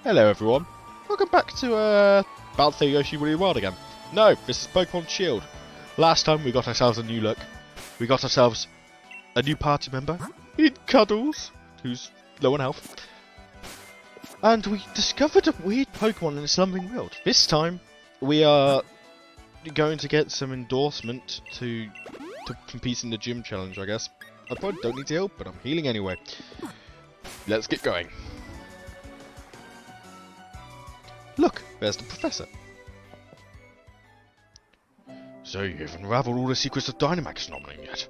Hello everyone, welcome back to Battle Yoshi Woolly World again. No, this is Pokémon Shield. Last time we got ourselves a new look. We got ourselves a new party member in Cuddles, who's low on health. And we discovered a weird Pokemon in the Slumbering World. This time we are going to get some endorsement to compete in the gym challenge, I guess. I probably don't need to heal, but I'm healing anyway. Let's get going. Look, there's the professor. So you've unravelled all the secrets of Dynamax phenomenon yet?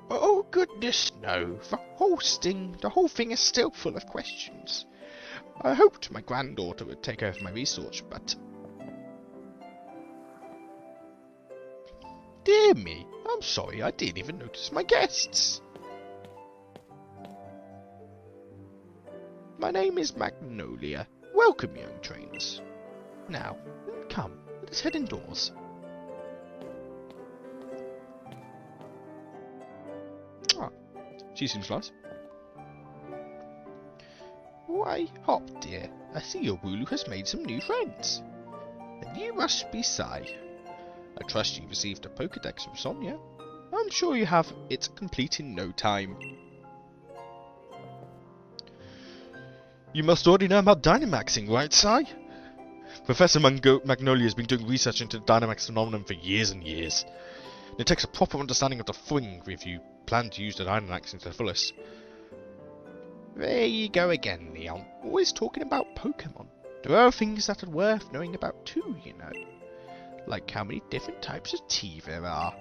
Oh goodness no, the whole thing is still full of questions. I hoped my granddaughter would take over my research, but... Dear me, I'm sorry, I didn't even notice my guests. My name is Magnolia. Welcome, young trainers. Now, come, let's head indoors. Ah, she seems nice. Why, Hop, dear, I see your Wooloo has made some new friends. And you must be Scy. I trust you received a Pokédex from Sonia. I'm sure you have it complete in no time. You must already know about Dynamaxing, right, Scy? Professor Magnolia has been doing research into the Dynamax phenomenon for years and years. It takes a proper understanding of the thing if you plan to use the Dynamaxing to the fullest. There you go again, Leon. Always talking about Pokemon. There are things that are worth knowing about too, you know. Like how many different types of tea there are.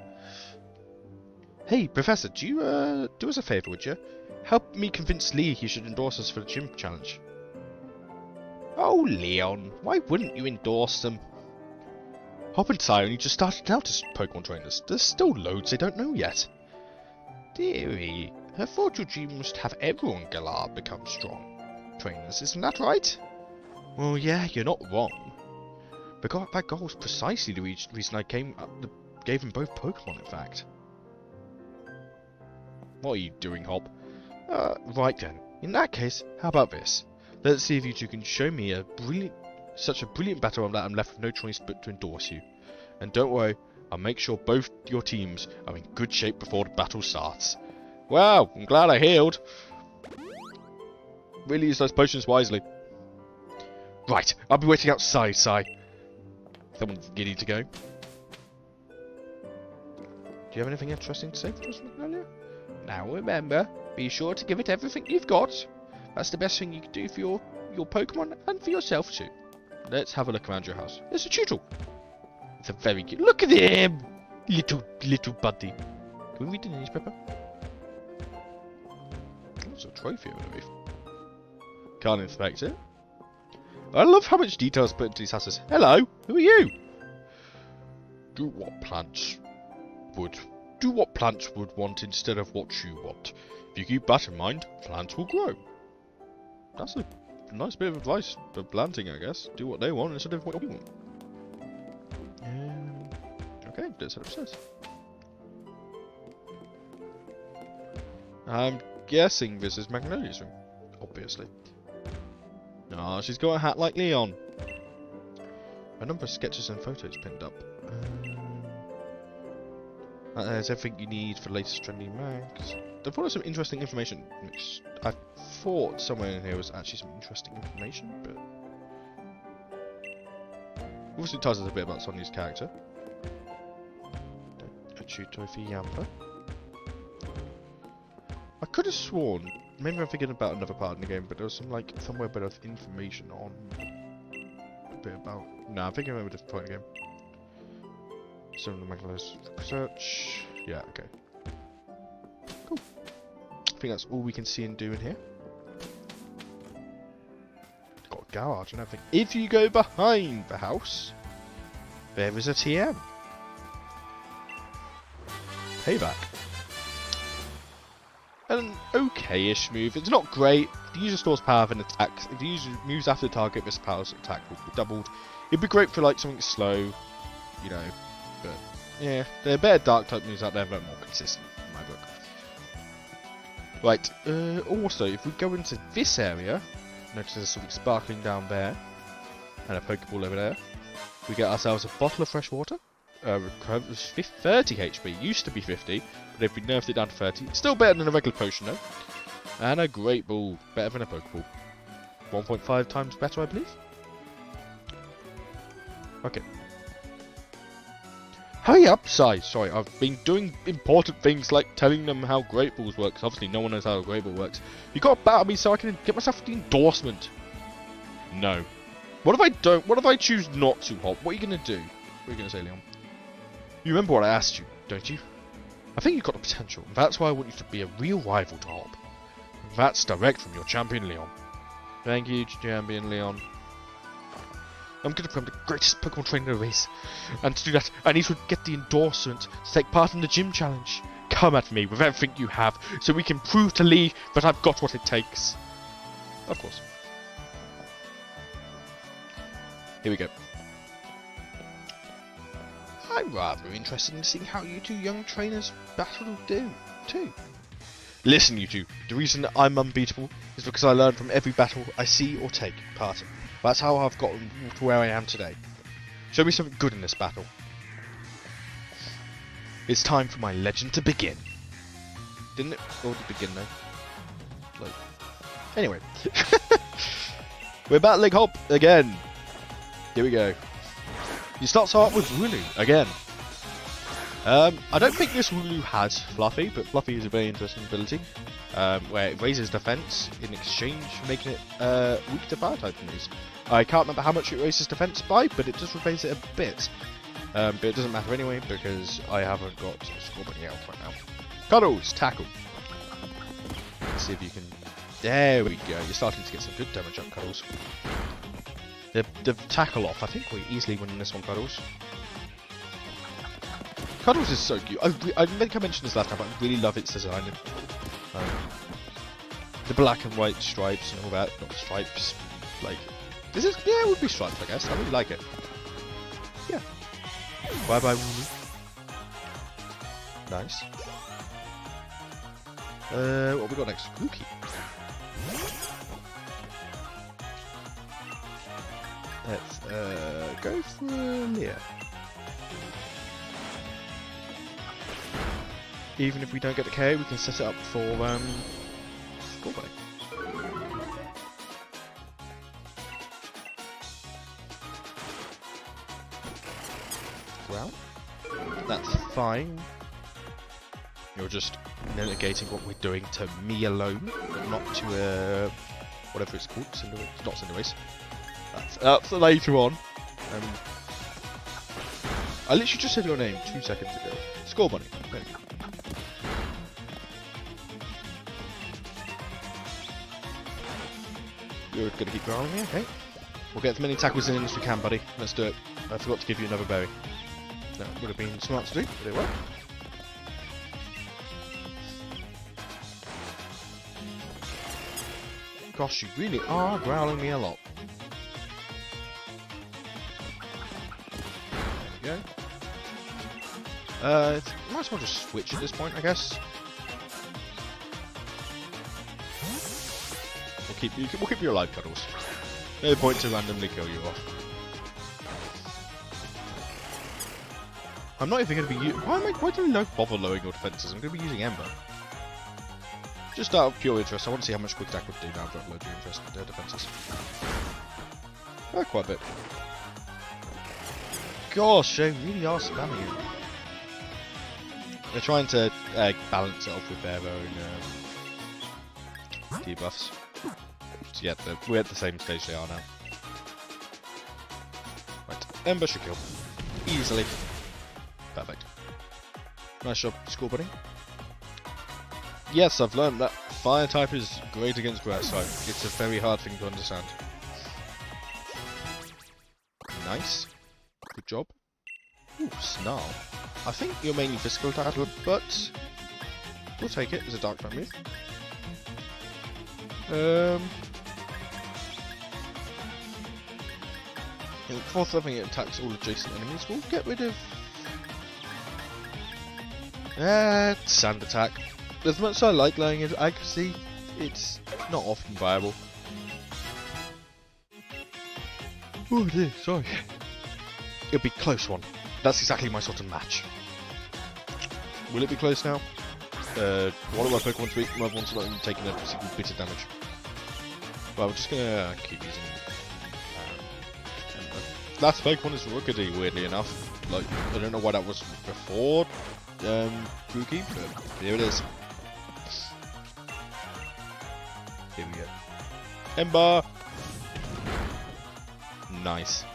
Hey, Professor, do you, do us a favour, would you? Help me convince Lee he should endorse us for the gym challenge. Oh, Leon, why wouldn't you endorse them? Hop and Scy only just started out as Pokemon trainers. There's still loads they don't know yet. Dearie, I thought your gym must have everyone in Galar become strong trainers, isn't that right? Well, yeah, you're not wrong. But that goal was precisely the reason I gave them both Pokemon, in fact. What are you doing, Hop? Right then. In that case, how about this? Let's see if you two can show me such a brilliant battle that I'm left with no choice but to endorse you. And don't worry, I'll make sure both your teams are in good shape before the battle starts. Wow, I'm glad I healed. Really use those potions wisely. Right, I'll be waiting outside, Scy. Someone's giddy to go. Do you have anything interesting to say for us, Magnolia? Now remember, be sure to give it everything you've got. That's the best thing you can do for your Pokemon and for yourself too. Let's have a look around your house. There's a Tutor. It's a very cute. Look at him, little buddy. Can we read the newspaper? There's a trophy underneath. Can't inspect it. I love how much detail is put into these houses. Hello, who are you? Do what plants would want instead of what you want. If you keep that in mind, plants will grow. That's a nice bit of advice for planting, I guess. Do what they want instead of what you want. Okay, let's head upstairs. I'm guessing this is Magnolia's room, obviously. Ah, she's got a hat like Leon. A number of sketches and photos pinned up. There's everything you need for the latest trendy mags. There was some interesting information. I thought somewhere in here was actually some interesting information, but obviously it tells us a bit about Sonia's character. A tutor for Yamper. I could have sworn, maybe I'm thinking about another part in the game, but there was some somewhere bit of information on a bit about. No, I'm thinking about a different part in the game. Some of the Magnolia's research. Yeah, okay. Cool. I think that's all we can see and do in here. Got a garage and everything. If you go behind the house, there is a TM. Payback. An okay-ish move. It's not great. If the user stores power of an attack, if the user moves after the target, this power's attack will be doubled. It'd be great for something slow, you know. But yeah, there are better dark type moves out there that are more consistent in my book. Right, also, if we go into this area, Notice there's something sparkling down there. And a Pokeball over there. We get ourselves a bottle of fresh water. Recovers 30 HP. Used to be 50, but if we nerfed it down to 30. Still better than a regular potion though. And a Great Ball. Better than a Pokeball. 1.5 times better, I believe. Okay. Hurry up, Sai. Sorry, I've been doing important things like telling them how Great Balls work. Obviously, no one knows how a Great Ball works. You gotta battle me so I can get myself the endorsement. No. What if I don't? What if I choose not to, Hop? What are you gonna do? What are you gonna say, Leon? You remember what I asked you, don't you? I think you've got the potential. That's why I want you to be a real rival to Hop. That's direct from your champion, Leon. Thank you, champion Leon. I'm going to become the greatest Pokemon trainer in the race. And to do that, I need to get the endorsement to take part in the gym challenge. Come at me with everything you have, so we can prove to Lee that I've got what it takes. Of course. Here we go. I'm rather interested in seeing how you two young trainers battle do, too. Listen, you two, the reason I'm unbeatable is because I learn from every battle I see or take part in. That's how I've gotten to where I am today. Show me something good in this battle. It's time for my legend to begin. Didn't it already begin though? Like, anyway. We're battling Hop again. Here we go. He starts out with Wooloo again. I don't think this Wooloo has Fluffy, but Fluffy is a very interesting ability. Where it raises defense in exchange for making it weak to fire type moves. I can't remember how much it raises defense by, but it does raise it a bit. But it doesn't matter anyway because I haven't got Scorbunny out right now. Cuddles, tackle. Let's see if you can. There we go. You're starting to get some good damage on Cuddles. The tackle off. I think we're easily winning this one, Cuddles. Cuddles is so cute. I think I mentioned this last time, but I really love its design. The black and white stripes and all that. Not stripes. Like, this is, yeah, it would be stripes, I guess. I really like it. Yeah. Bye bye, Wooloo. Nice. What we got next? Rookie. Let's go for Leah. Even if we don't get the KO, we can set it up for Scywhy. Well, that's fine. You're just negating what we're doing to me alone, but not to whatever it's called. It's not Cinderace. That's later on. I literally just said your name 2 seconds ago. Scorbunny. There you go. You're gonna keep growling me, okay? We'll get as many tackles in as we can, buddy. Let's do it. I forgot to give you another berry. That would have been smart to do, but it worked. Gosh, you really are growling me a lot. There we go. Might as well just switch at this point, I guess. We'll keep you alive, Cuddles. No point to randomly kill you off. I'm not even going to be why do I bother lowering your defences? I'm going to be using Ember. Just out of pure interest, I want to see how much Quick Attack would do now I've got loads of interest in their defences. Quite a bit. Gosh, they really are spamming it. They're trying to balance it off with their own debuffs. So yeah, we're at the same stage they are now. Right, Ember should kill. Easily. Perfect. Nice job, Scorbunny. Yes, I've learned that Fire type is great against Grass type. It's a very hard thing to understand. Nice. Good job. Ooh, Snarl. I think you're mainly physical type, but we'll take it as a dark type move. Fourth level it attacks all adjacent enemies. We'll get rid of Sand Attack. As much as I like laying accuracy, it's not often viable. Oh dear, sorry. It'll be a close one. That's exactly my sort of match. Will it be close now? One of my Pokemon's weak, my other one's not even taking a single bit of damage. Well, I'm just gonna keep using. Last Pokemon is Rookedy, weirdly enough. Like, I don't know why that was before Grookey, but here it is. Here we go. Ember! Nice.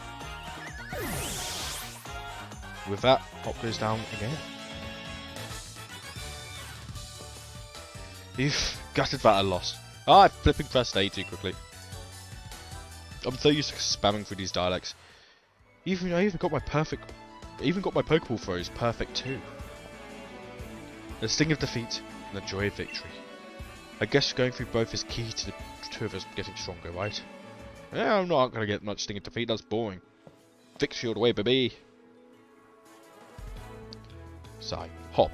With that, Hop goes down again. Gutted that I lost. Ah, I flipping pressed A too quickly. I'm so used to spamming through these dialects. I even got my Pokeball throws perfect too. The sting of defeat and the joy of victory. I guess going through both is key to the two of us getting stronger, right? Yeah, I'm not gonna get much sting of defeat, that's boring. Victory all the way, baby! Sigh. Hop.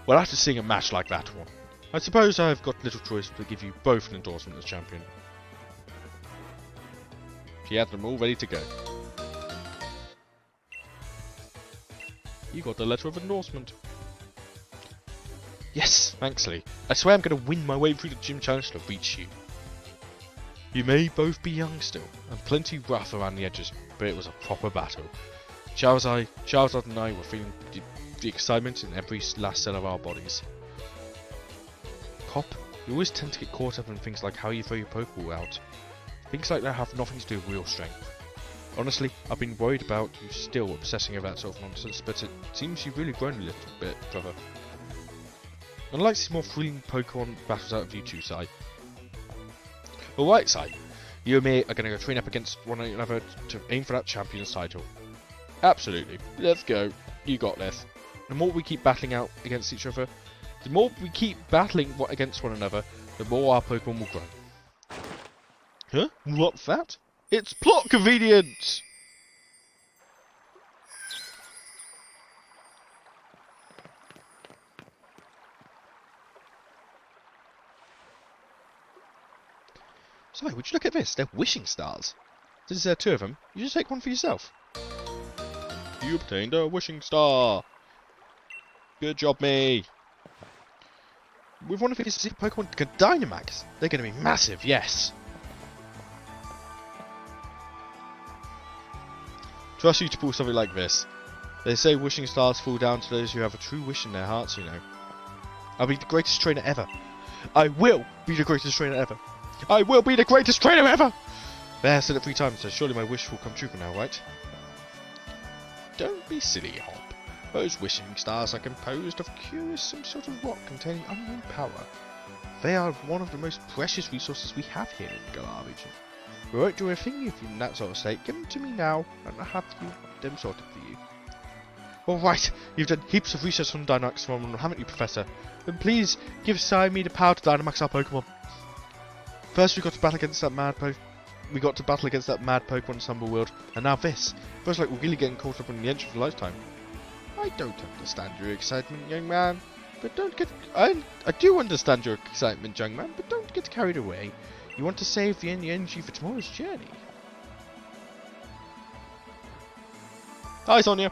Well, after seeing a match like that one, I suppose I've got little choice but to give you both an endorsement as champion. She had them all ready to go. You got the letter of endorsement. Yes, thanks Lee. I swear I'm going to win my way through the gym challenge to reach you. You may both be young still, and plenty rough around the edges, but it was a proper battle. Charizard and I were feeling the excitement in every last cell of our bodies. Hop, you always tend to get caught up in things like how you throw your Pokeball out. Things like that have nothing to do with real strength. Honestly, I've been worried about you still obsessing over that sort of nonsense, but it seems you've really grown a little bit, brother. I'd like to see more thrilling Pokemon battles out of you two, Sai. Alright, Sai. You and me are going to go train up against one another to aim for that champion's title. Absolutely. Let's go. You got this. The more we keep battling out against each other, the more we keep battling against one another, the more our Pokemon will grow. Huh? What's that? It's plot convenience! Sorry, would you look at this? They're wishing stars. There's two of them. You just take one for yourself. You obtained a wishing star. Good job, me. With one of these Pokemon Dynamax, they're going to be massive, yes. Trust you to pull something like this. They say wishing stars fall down to those who have a true wish in their hearts, you know. I'll be the greatest trainer ever. I will be the greatest trainer ever. I will be the greatest trainer ever! There, I said it 3 times, so surely my wish will come true now, right? Don't be silly, Hop. Those wishing stars are composed of some sort of rock containing unknown power. They are one of the most precious resources we have here in the Galar Region. We won't do a thing if you're in that sort of state. Give them to me now, and I'll have them sorted for you. Alright, you've done heaps of research on Dynamax, haven't you, Professor? Then please give Scywhy the power to Dynamax our Pokemon. First we got to battle against that mad Pokemon in Stumble World, and now this. Feels like we're really getting caught up in the edge of a lifetime. I don't understand your excitement, young man, but don't get... I do understand your excitement, young man, but don't get carried away. You want to save the energy for tomorrow's journey. Hi, Sonia.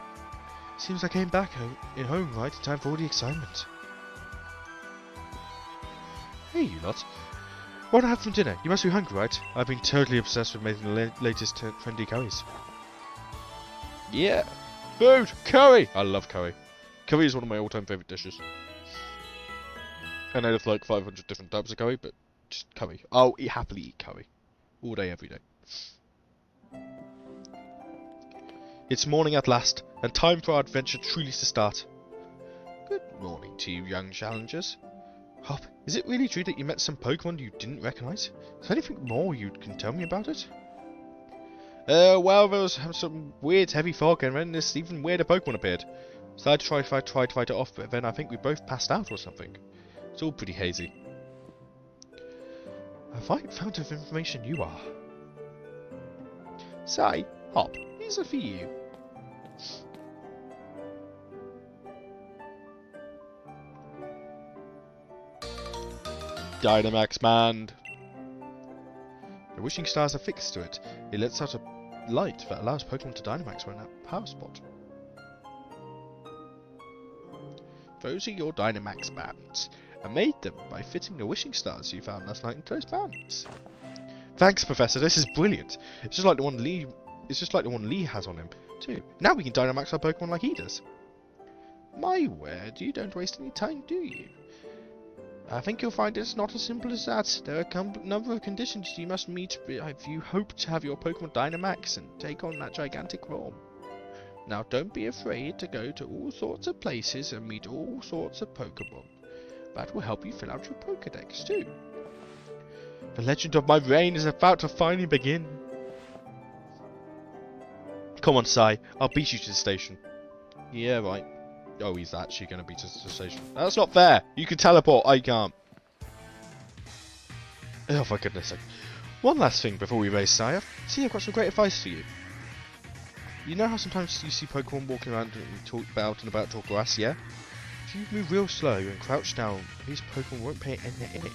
Seems I came back home right in time for all the excitement. Hey, you lot. What do I have for dinner? You must be hungry, right? I've been totally obsessed with making the latest trendy curries. Yeah. Food! Curry! I love curry. Curry is one of my all-time favourite dishes. I know there's like 500 different types of curry, but just curry. I'll happily eat curry. All day, every day. It's morning at last, and time for our adventure truly to start. Good morning to you, young challengers. Hop, is it really true that you met some Pokemon you didn't recognise? Is there anything more you can tell me about it? Well, there was some weird heavy fog, and then this even weirder Pokemon appeared. So I tried to fight it off, but then I think we both passed out or something. It's all pretty hazy. A fine fount of information you are. Sai, Hop, these are for you. Dynamax Band. The wishing stars are fixed to it. It lets out a light that allows Pokemon to Dynamax when at power spot. Those are your Dynamax bands. I made them by fitting the wishing stars you found last night into those bands. Thanks, Professor. This is brilliant. It's just like the one Lee. It's just like the one Lee has on him too. Now we can Dynamax our Pokemon like he does. My word, you don't waste any time, do you? I think you'll find it's not as simple as that. There are a number of conditions you must meet if you hope to have your Pokemon Dynamax and take on that gigantic form. Now, don't be afraid to go to all sorts of places and meet all sorts of Pokemon. That will help you fill out your Pokedex too. The legend of my reign is about to finally begin. Come on, Sai. I'll beat you to the station. Yeah, right. Oh, he's actually going to beat us to the station. That's not fair. You can teleport. I can't. Oh, for goodness sake. One last thing before we race, Sai. See, I've got some great advice for you. You know how sometimes you see Pokemon walking around and talk about tall grass, yeah? If you move real slow and crouch down, these Pokemon won't pay any.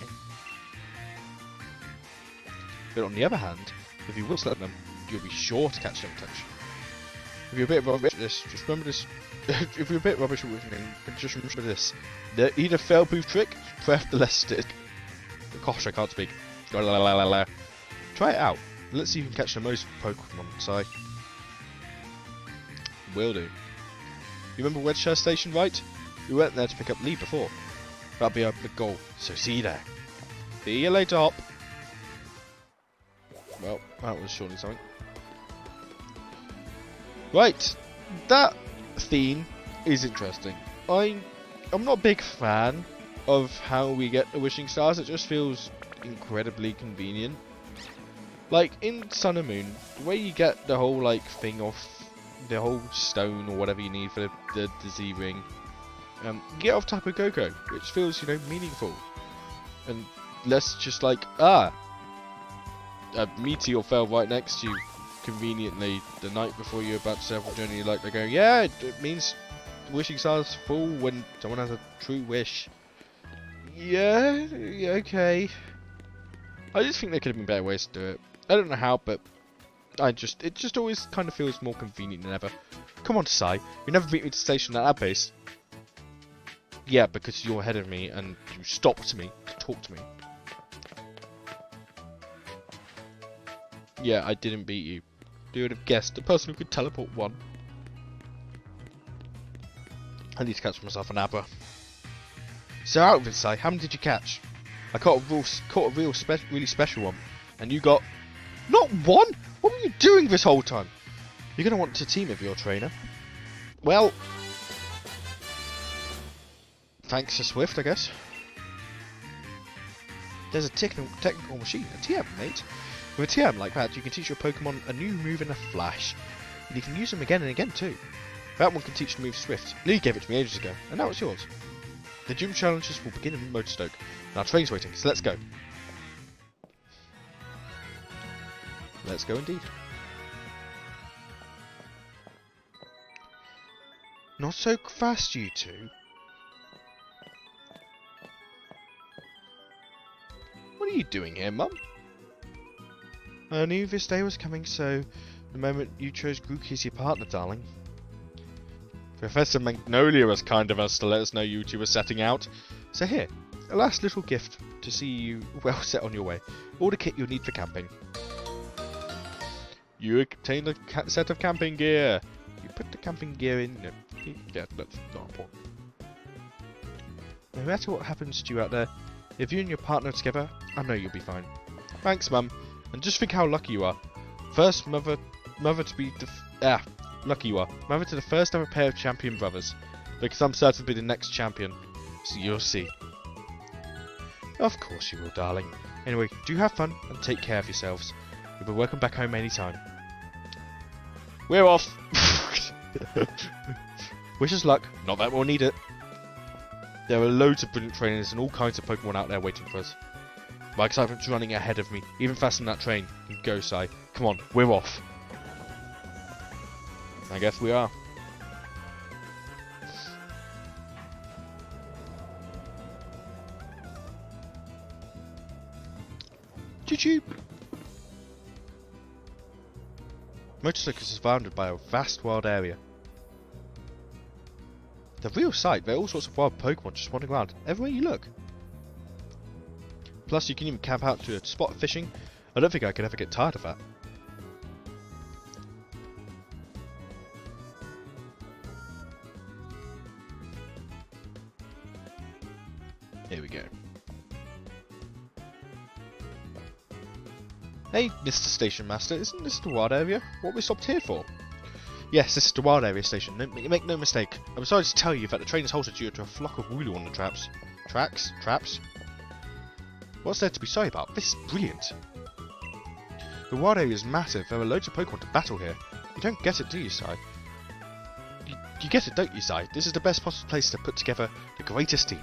But on the other hand, if you will slow them, you'll be sure to catch them in touch. If you're a bit rubbish at this, just remember this. If you're a bit rubbish at whiffing, just remember this. The either fail-proof trick, press the less stick. Gosh, I can't speak. Try it out. Let's see if you can catch the most Pokemon, Si. Will do. You remember Wedgeshire Station, right? We went there to pick up Lee before. That'll be our big goal, so see you there. See you later, Hop. Well, that was surely something. Right, that theme is interesting. I'm not a big fan of how we get the wishing stars. It just feels incredibly convenient. Like in Sun and Moon, the way you get the whole like thing off the whole stone or whatever you need for the Z ring, you get off Tapu Koko, which feels, you know, meaningful, and less just like a meteor fell right next to you conveniently the night before you're about to set off a journey. Like they go, yeah, it means wishing stars full when someone has a true wish. Yeah, okay. I just think there could have been better ways to do it. I don't know how, but it just always kind of feels more convenient than ever. Come on, Sai. You never beat me to the station at that pace. Yeah, because you're ahead of me and you stopped me to talk to me. Yeah, I didn't beat you. You would have guessed the person who could teleport won. I need to catch myself an Abra. So out of it, Sai, how many did you catch? I caught a really special one, and you got not one. What were you doing this whole time? You're gonna want to team with your trainer. Well, thanks to Swift, I guess. There's a technical machine, a TM, mate. With a TM like that, you can teach your Pokemon a new move in a flash. And you can use them again and again too. That one can teach the move Swift. Lee gave it to me ages ago, and now it's yours. The gym challenges will begin in Motorstoke. Our train's waiting, so let's go. Let's go indeed. Not so fast, you two. What are you doing here, Mum? I knew this day was coming, so the moment you chose Grookey as your partner, darling. Professor Magnolia was kind of us to let us know you two were setting out. So here, a last little gift to see you well set on your way. All the kit you'll need for camping. You obtained a set of camping gear. You put the camping gear in. No, yeah, that's not important. No matter what happens to you out there, if you and your partner are together, I know you'll be fine. Thanks, Mum. And just think how lucky you are. First mother to be lucky you are. Mother to the first ever pair of champion brothers. Because I'm certain to be the next champion. So you'll see. Of course you will, darling. Anyway, do have fun and take care of yourselves. You'll be welcome back home anytime. We're off! Wish us luck. Not that we'll need it. There are loads of brilliant trainers and all kinds of Pokemon out there waiting for us. My excitement's running ahead of me, even faster than that train. Go, Sai. Come on, we're off. I guess we are. Choo-choo! Motorstoke is surrounded by a vast wild area. The real sight, there are all sorts of wild Pokemon just wandering around everywhere you look. Plus, you can even camp out to a spot of fishing. I don't think I could ever get tired of that. Here we go. Hey, Mr. Station Master, isn't this the wild area? What we stopped here for? Yes, this is the wild area station. Make no mistake. I'm sorry to tell you that the train is halted due to a flock of Wooloo traps. Traps? What's there to be sorry about? This is brilliant. The wild area is massive. There are loads of Pokemon to battle here. You don't get it, do you, Sci? You get it, don't you, Sci? This is the best possible place to put together the greatest team.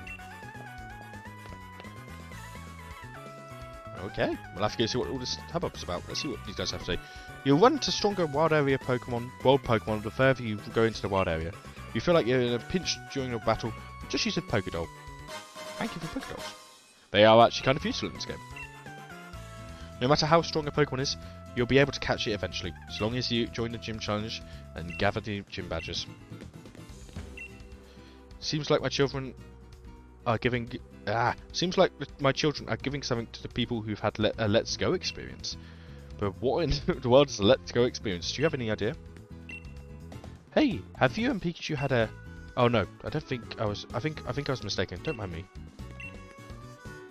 Okay, we'll have to go see what all this hubbub's about. Let's see what these guys have to say. You'll run into stronger wild Pokemon the further you go into the wild area. If you feel like you're in a pinch during a battle, just use a Pokédoll. Thank you for Pokédolls. They are actually kind of useful in this game. No matter how strong a Pokemon is, you'll be able to catch it eventually, as long as you join the gym challenge and gather the gym badges. Seems like my children are giving something to the people who've had a Let's Go experience. But what in the world is a Let's Go experience? Do you have any idea? Hey, have you and Pikachu had a... Oh no, I don't think I was... I think I was mistaken. Don't mind me.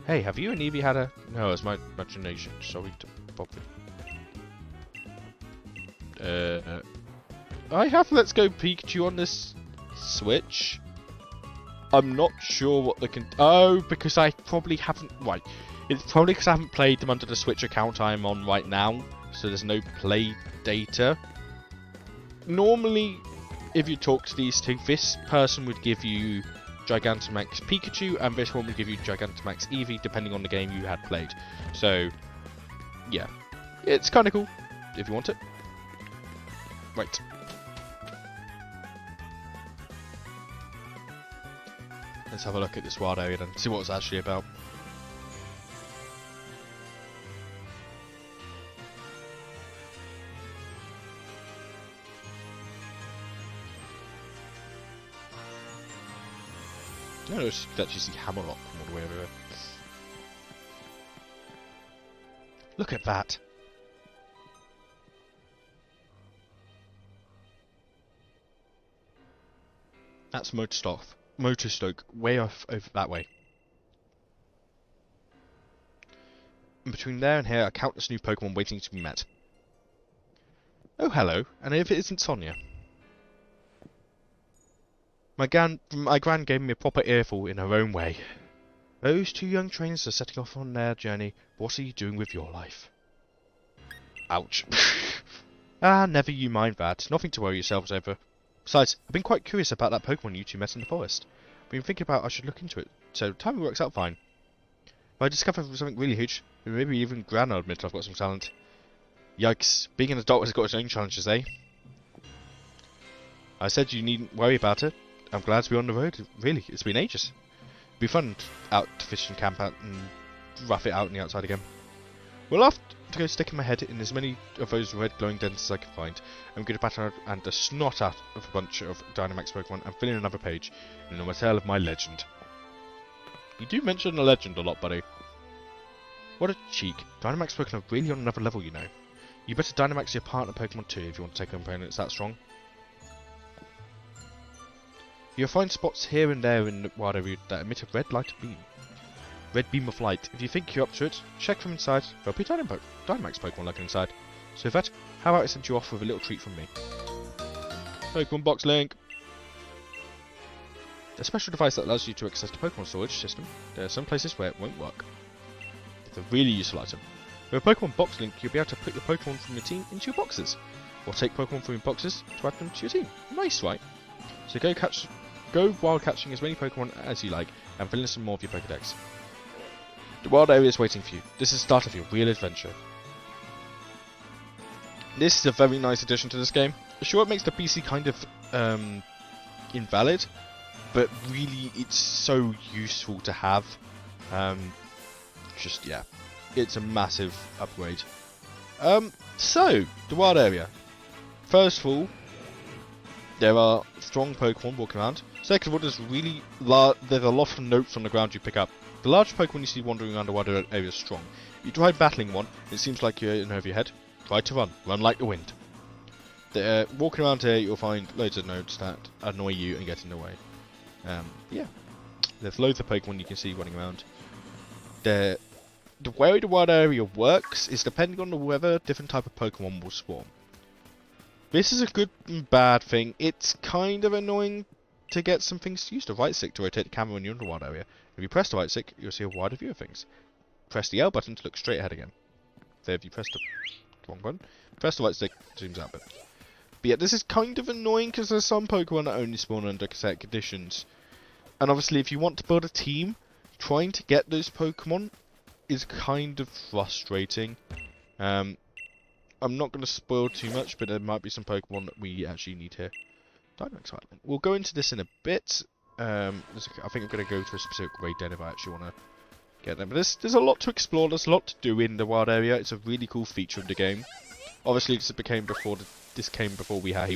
Hey, have you and Eevee had a... No, it's my imagination. Sorry to bother. I have Let's Go Pikachu on this Switch. I'm not sure what the Oh, because I probably haven't... Right. It's probably because I haven't played them under the Switch account I'm on right now. So there's no play data. Normally, if you talk to these two, this person would give you Gigantamax Pikachu, and this one would give you Gigantamax Eevee, depending on the game you had played. So, yeah. It's kind of cool, if you want it. Right. Let's have a look at this wild area then, see what it's actually about. No, you can actually see Hammerlock from all the way over there. Look at that! That's Motorstoke, way off over that way. And between there and here are countless new Pokemon waiting to be met. Oh hello, and if it isn't Sonia. My gran gave me a proper earful in her own way. Those two young trainers are setting off on their journey. What are you doing with your life? Ouch. Ah, never you mind that. Nothing to worry yourselves over. Besides, I've been quite curious about that Pokemon you two met in the forest. I've been thinking about I should look into it, so timing works out fine. If I discover something really huge, maybe even Gran will admit I've got some talent. Yikes, being an adult has got its own challenges, eh? I said you needn't worry about it. I'm glad to be on the road, really, it's been ages. It'd be fun out to fish and camp out and rough it out in the outside again. We'll have to go sticking my head in as many of those red glowing dents as I can find. I'm going to batter out and the snot out of a bunch of Dynamax Pokemon and fill in another page in a tale of my legend. You do mention the legend a lot, buddy. What a cheek. Dynamax Pokemon are really on another level, you know. You better Dynamax your partner Pokemon too if you want to take on opponents that strong. You'll find spots here and there in the wild area that emit a red beam of light. If you think you're up to it, check from inside. There'll be Dynamax Pokemon lurking inside. So with that, how about I send you off with a little treat from me? Pokemon Box Link! A special device that allows you to access the Pokemon storage system. There are some places where it won't work. It's a really useful item. With a Pokemon Box Link, you'll be able to put your Pokemon from your team into your boxes. Or take Pokemon from your boxes to add them to your team. Nice, right? So go wild catching as many Pokemon as you like, and fill in some more of your Pokedex. The wild area is waiting for you. This is the start of your real adventure. This is a very nice addition to this game. Sure, it makes the PC kind of invalid, but really it's so useful to have. Just, yeah, it's a massive upgrade. So, the wild area. first of all, there are strong Pokemon walking around. Second of all, there's a lot of notes on the ground you pick up. The large Pokemon you see wandering around the wider area is strong. You try battling one, it seems like you're in over your head. Try to run. Run like the wind. Walking around here, you'll find loads of notes that annoy you and get in the way. Yeah. There's loads of Pokemon you can see running around. The way the wild area works is depending on the weather, different type of Pokemon will spawn. This is a good and bad thing. It's kind of annoying to get some things to use the right stick to rotate the camera when you're in the wild area. If you press the right stick, you'll see a wider view of things. Press the L button to look straight ahead again. There, if you press the wrong button, press the right stick, zooms out a bit. But yeah, this is kind of annoying because there's some Pokemon that only spawn under set conditions. And obviously, if you want to build a team, trying to get those Pokemon is kind of frustrating. I'm not going to spoil too much, but there might be some Pokemon that we actually need here. Dynamax Island. We'll go into this in a bit. I think I'm going to go to a specific raid den if I actually want to get them. But there's a lot to explore. There's a lot to do in the wild area. It's a really cool feature of the game. Obviously, this came before we had.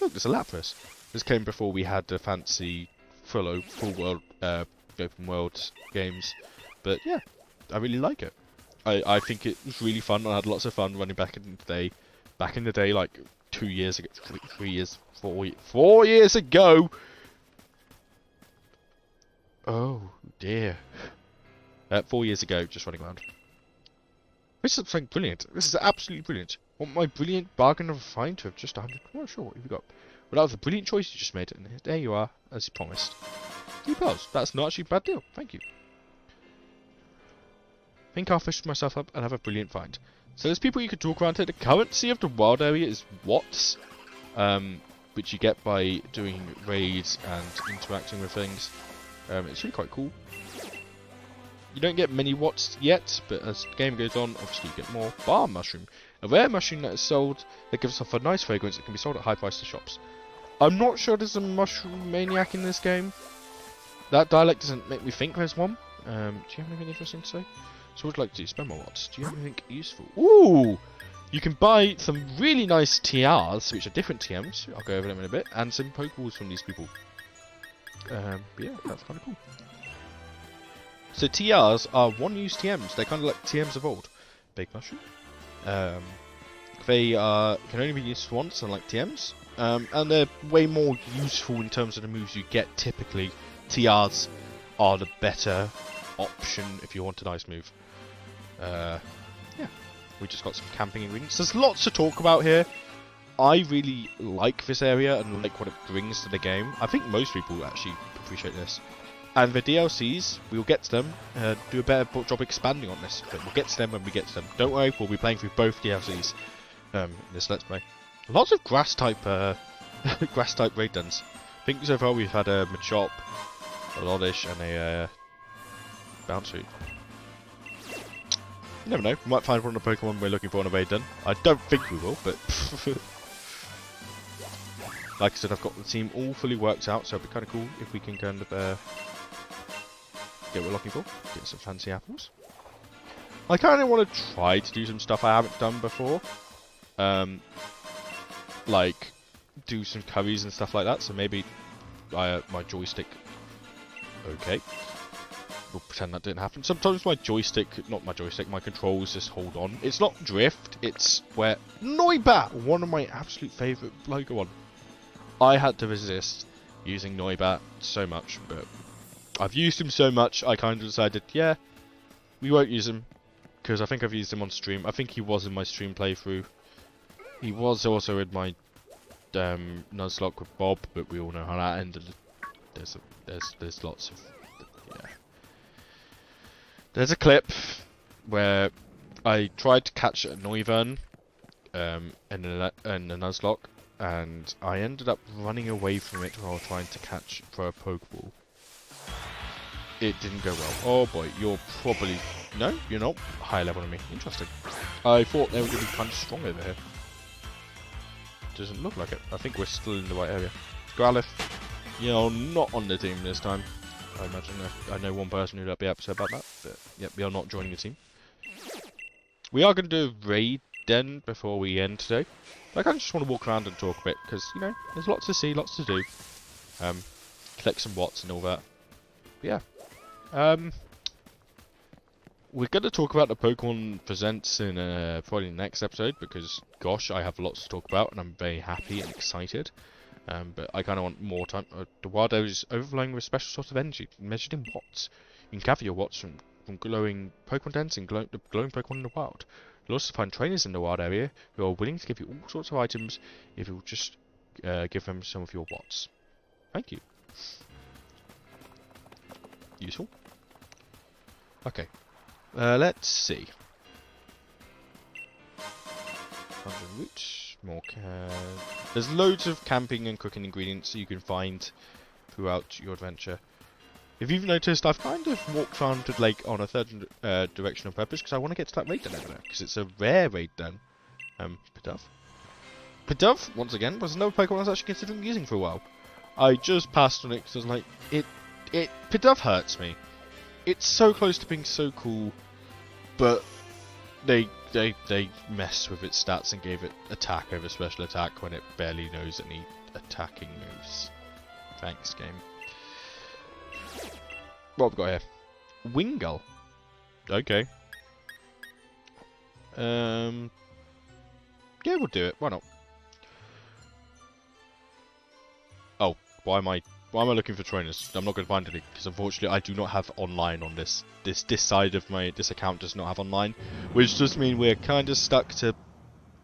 Look, there's a Lapras. This came before we had the fancy full world open world games. But yeah, I really like it. I think it was really fun. I had lots of fun running back in the day. Back in the day, like 2 years ago, 3 years, 4 years ago. Oh dear. 4 years ago, just running around. This is something brilliant. This is absolutely brilliant. Want my brilliant bargain of a find to have just 100? I'm not sure what you've got. Well, that was a brilliant choice you just made. And there you are, as you promised. 3 pearls. That's not actually a bad deal. Thank you. I think I'll fish myself up and have a brilliant find. So there's people you could talk around here. The currency of the wild area is watts, which you get by doing raids and interacting with things. It's really quite cool. You don't get many watts yet, but as the game goes on, obviously you get more. Bar mushroom, a rare mushroom that is sold that gives off a nice fragrance. It can be sold at high price to shops. I'm not sure there's a mushroom maniac in this game. That dialect doesn't make me think there's one. Do you have anything interesting to say? So what would you like to do? Spend more watts. Do you have anything useful? Ooh! You can buy some really nice TRs, which are different TMs. I'll go over them in a bit. And some Pokeballs from these people. But yeah, that's kind of cool. So TRs are one-use TMs. They're kind of like TMs of old. Big mushroom. They can only be used once, unlike TMs. And they're way more useful in terms of the moves you get typically. TRs are the better option if you want a nice move. Yeah, we just got some camping ingredients. There's lots to talk about here. I really like this area and like what it brings to the game. I think most people actually appreciate this. And the DLCs, we'll get to them, do a better job expanding on this. But we'll get to them when we get to them. Don't worry, we'll be playing through both DLCs in this Let's Play. Lots of grass-type grass-type raid dens. I think so far we've had a Machop, a Oddish, and a Bouncy. You never know, we might find one of the Pokemon we're looking for on a raid den. I don't think we will, but like I said, I've got the team all fully worked out, so it'd be kind of cool if we can kind of get what we're looking for. Get some fancy apples. I kind of want to try to do some stuff I haven't done before. Like do some curries and stuff like that, so maybe my joystick. Okay. We'll pretend that didn't happen. Sometimes my controls just hold on. It's not drift, it's where... Noibat! One of my absolute favourite Pokemon. I had to resist using Noibat so much, but I've used him so much, I kind of decided, yeah, we won't use him, because I think I've used him on stream. I think he was in my stream playthrough. He was also in my Nuzlocke with Bob, but we all know how that ended. There's lots of... yeah. There's a clip where I tried to catch a Noivern in a Nuzlocke, and I ended up running away from it while trying to catch for a Pokeball. It didn't go well. Oh boy, you're probably... No, you're not higher level than me. Interesting. I thought they were going to be kind of strong over here. Doesn't look like it. I think we're still in the right area. Growlithe, you're not on the team this time. I imagine I know one person who'd be upset about that, but yep, we are not joining the team. We are going to do a raid then before we end today. I kind of just want to walk around and talk a bit because, you know, there's lots to see, lots to do. Collect some watts and all that. But yeah. We're going to talk about the Pokemon Presents in probably the next episode because, gosh, I have lots to talk about and I'm very happy and excited. But I kind of want more time. The wild area is overflowing with a special sort of energy measured in watts. You can gather your watts from glowing Pokemon dens and glowing Pokemon in the wild. You'll also find trainers in the wild area who are willing to give you all sorts of items if you'll just give them some of your watts. Thank you. Useful. Okay. Let's see. 100 roots, more there's loads of camping and cooking ingredients that you can find throughout your adventure. If you've noticed, I've kind of walked around the lake on a third direction on purpose because I want to get to that raid den over there because it's a rare raid den. Pidove. Pidove, once again, was another Pokemon I was actually considering using for a while. I just passed on it because I was like, Pidove hurts me. It's so close to being so cool, but they messed with its stats and gave it attack over special attack when it barely knows any attacking moves. Thanks, game. What have we got here? Wingull. Okay. Yeah, we'll do it. Why not? Oh, why am I looking for trainers? I'm not going to find any because unfortunately I do not have online on this side of this account does not have online, which does mean we're kind of stuck to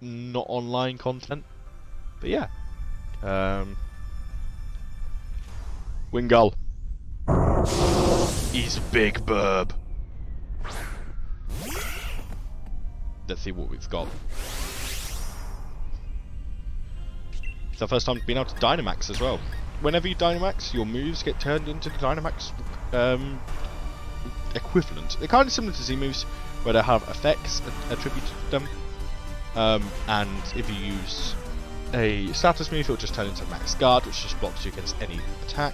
not online content. But yeah, Wingull. He's a big burb. Let's see what we've got. It's our first time being able to Dynamax as well. Whenever you Dynamax, your moves get turned into the Dynamax equivalent. They're kind of similar to Z moves, where they have effects attributed to them. And if you use a status move, it'll just turn into Max Guard, which just blocks you against any attack.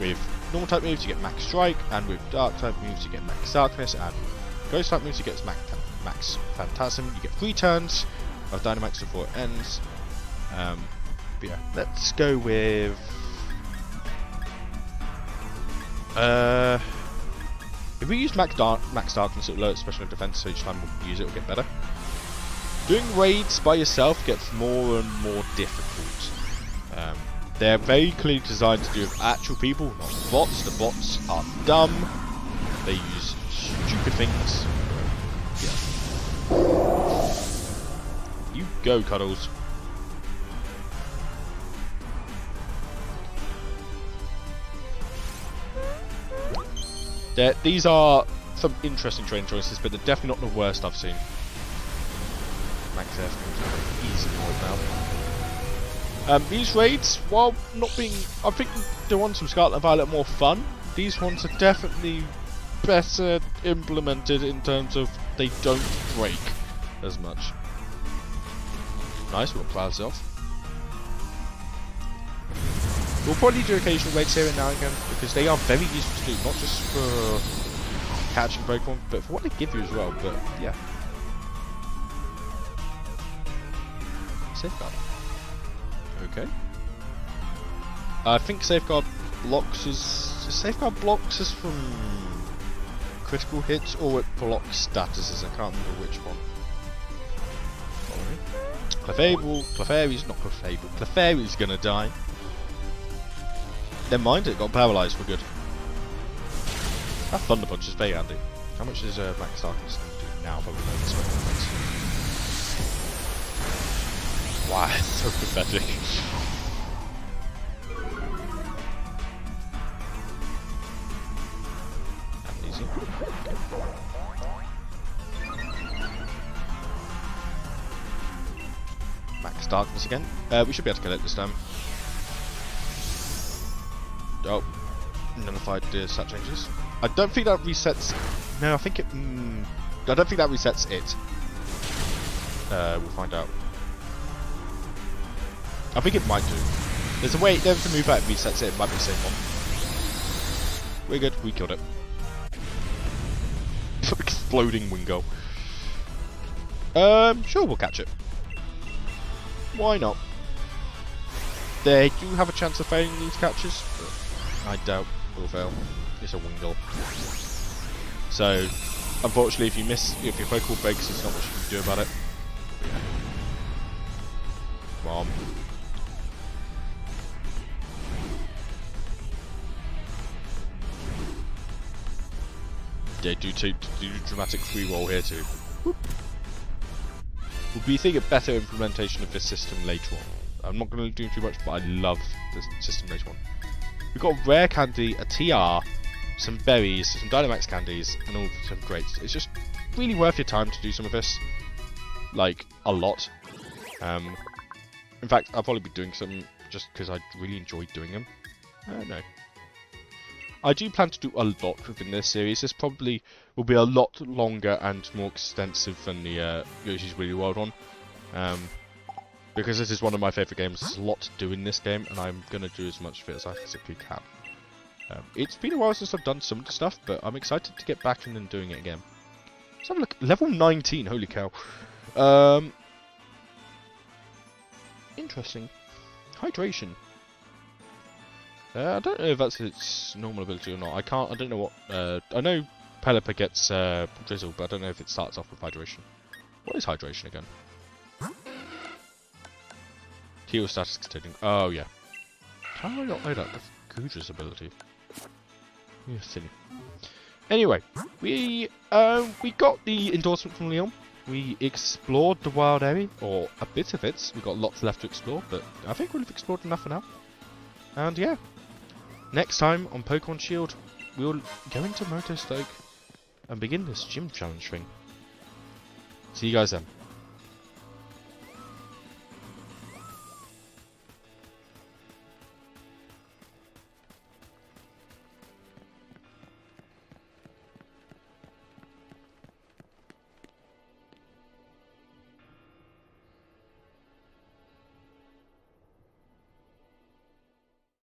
With normal type moves, you get Max Strike, and with dark type moves, you get Max Darkness, and ghost type moves, you get Max Phantasm. You get 3 turns of Dynamax before it ends. But yeah, let's go with if we use Max Darkness, it'll lower its special defense, so each time we use it, it'll get better. Doing raids by yourself gets more and more difficult. They're very clearly designed to do with actual people, not bots. The bots are dumb. They use stupid things. Yeah. You go, Cuddles. These are some interesting training choices, but they're definitely not the worst I've seen. Max F easily now. These raids, while not being, I think the ones from Scarlet and Violet are more fun. These ones are definitely better implemented in terms of they don't break as much. Nice, we'll plow this off. We'll probably do occasional raids here and now and again because they are very useful to do, not just for catching Pokemon, but for what they give you as well. But yeah, Safeguard. Okay. I think Safeguard blocks us from critical hits, or it blocks statuses. I can't remember which one. Clefairy's gonna die. Never mind, it got paralysed for good. That Thunder Punch is very handy. How much is Max Darkness going to do now? Probably loads. Wow, it's so pathetic. Easy. Max Darkness again. We should be able to kill it this time. Oh, nullified the stat changes. I don't think that resets. No, I think it. I don't think that resets it. We'll find out. I think it might do. There's a way. There's a move that resets it. It might be the same one. We're good. We killed it. Exploding Wingull. Sure, we'll catch it. Why not? They do have a chance of failing these catches, but I doubt we'll fail. It's a Wingull. So, unfortunately, if your Pokeball breaks, there's not much you can do about it. Yeah. Come on. Yeah, do dramatic free roll here too. Whoop. We'll be seeing a better implementation of this system later on. I'm not going to do too much, but I love this system later on. We've got a rare candy, a TR, some berries, some Dynamax candies, and all some greats. It's just really worth your time to do some of this. Like, a lot. In fact, I'll probably be doing some just because I really enjoyed doing them. No. I do plan to do a lot within this series. This probably will be a lot longer and more extensive than the Yoshi's Woolly World one. Because this is one of my favourite games. There's a lot to do in this game, and I'm going to do as much of it as I physically can. It's been a while since I've done some of the stuff, but I'm excited to get back and doing it again. Let's have a look. Level 19, holy cow. Interesting. Hydration. I don't know if that's its normal ability or not. I don't know what... I know Pelipper gets Drizzle, but I don't know if it starts off with Hydration. What is Hydration again? Heal status continuing. Oh, yeah. How do I not know that? That's Gudra's ability. Yeah, silly. Anyway, we got the endorsement from Leon. We explored the wild area, or a bit of it. We've got lots left to explore, but I think we'll have explored enough for now. And yeah, next time on Pokémon Shield, we'll go into Moto Stoke and begin this gym challenge thing. See you guys then.